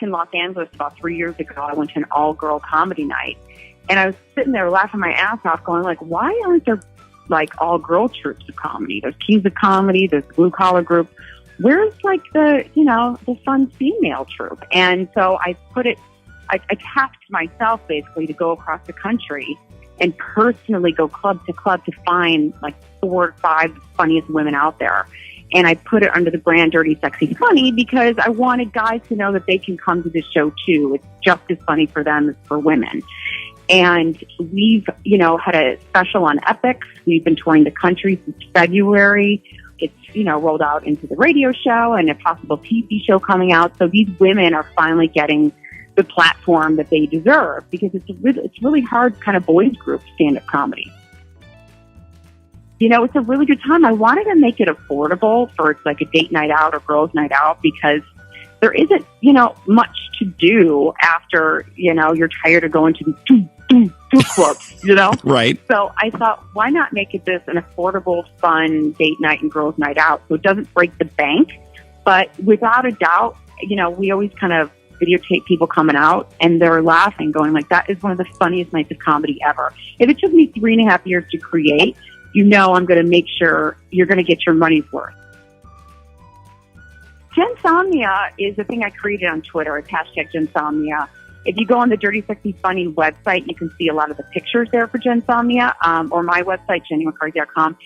back in Los Angeles about 3 years ago, I went to an all-girl comedy night. And I was sitting there laughing my ass off going, like, why aren't there, like, all-girl troops of comedy? There's Kings of Comedy, there's the Blue Collar Group. Where's, like, the fun female troupe? And so I tasked myself, basically, to go across the country and personally go club to club to find, like, 4 or 5 funniest women out there. And I put it under the brand Dirty, Sexy, Funny because I wanted guys to know that they can come to this show, too. It's just as funny for them as for women. And we've, had a special on Epics. We've been touring the country since February. It's, rolled out into the radio show and a possible TV show coming out. So these women are finally getting the platform that they deserve because it's really hard kind of boys group stand-up comedy. It's a really good time. I wanted to make it affordable for it's like a date night out or girls' night out because there isn't, much to do after, you're tired of going to the two clubs, Right. So I thought, why not make it this an affordable, fun date night and girls' night out so it doesn't break the bank? But without a doubt, we always kind of videotape people coming out and they're laughing, going like, that is one of the funniest nights of comedy ever. If it took me 3.5 years to create, I'm going to make sure you're going to get your money's worth. Jensomnia is a thing I created on Twitter. It's #Jensomnia. If you go on the Dirty, Sexy, Funny website, you can see a lot of the pictures there for Jensomnia, or my website, JennyMcCarthy.com.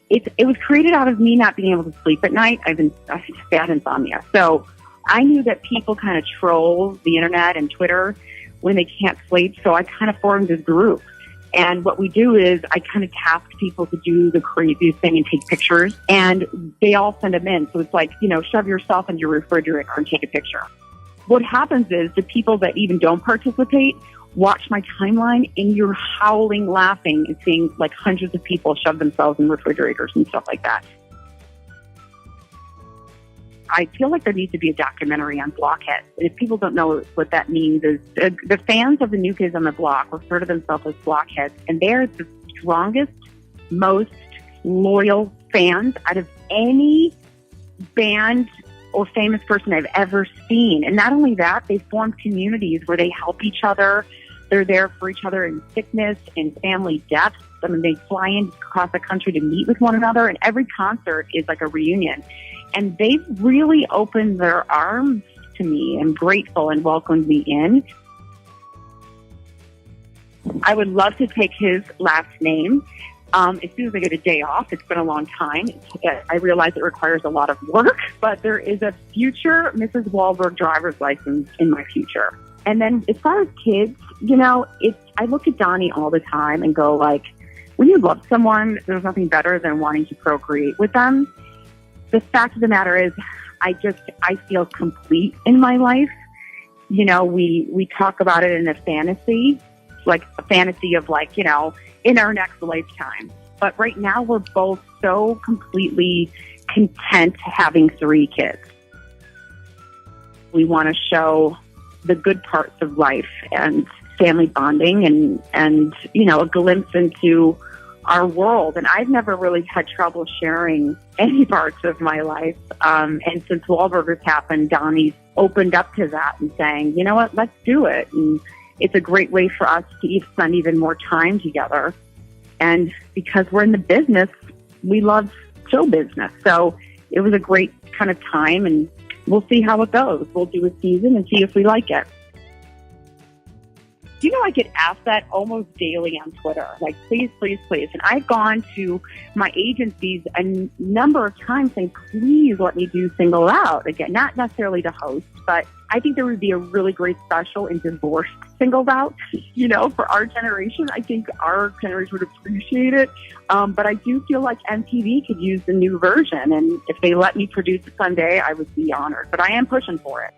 It was created out of me not being able to sleep at night. I have bad insomnia. So I knew that people kind of troll the internet and Twitter when they can't sleep. So I kind of formed this group. And what we do is I kind of task people to do the craziest thing and take pictures, and they all send them in. So it's like, shove yourself in your refrigerator and take a picture. What happens is the people that even don't participate watch my timeline and you're howling laughing and seeing like hundreds of people shove themselves in refrigerators and stuff like that. I feel like there needs to be a documentary on Blockheads. And if people don't know what that means, is the fans of the New Kids on the Block refer to themselves as Blockheads, and they're the strongest, most loyal fans out of any band or famous person I've ever seen. And not only that, they form communities where they help each other. They're there for each other in sickness and family deaths. I mean, they fly in across the country to meet with one another, and every concert is like a reunion. And they've really opened their arms to me and grateful and welcomed me in. I would love to take his last name. As soon as I get a day off, it's been a long time. I realize it requires a lot of work, but there is a future Mrs. Wahlberg driver's license in my future. And then as far as kids, I look at Donnie all the time and go like, when you love someone, there's nothing better than wanting to procreate with them. The fact of the matter is, I feel complete in my life. We talk about it in a fantasy, like a fantasy of like, in our next lifetime. But right now we're both so completely content having 3 kids. We want to show the good parts of life and family bonding and a glimpse into our world. And I've never really had trouble sharing any parts of my life. And since Wahlburgers happened, Donnie's opened up to that and saying, you know what, let's do it. And it's a great way for us to spend even more time together. And because we're in the business, we love show business. So it was a great kind of time, and we'll see how it goes. We'll do a season and see if we like it. I get asked that almost daily on Twitter, like, please, please, please. And I've gone to my agencies a number of times saying, please let me do Single Out. Again, not necessarily to host, but I think there would be a really great special in divorced Singled Out, for our generation. I think our generation would appreciate it. But I do feel like MTV could use the new version. And if they let me produce it someday, I would be honored. But I am pushing for it.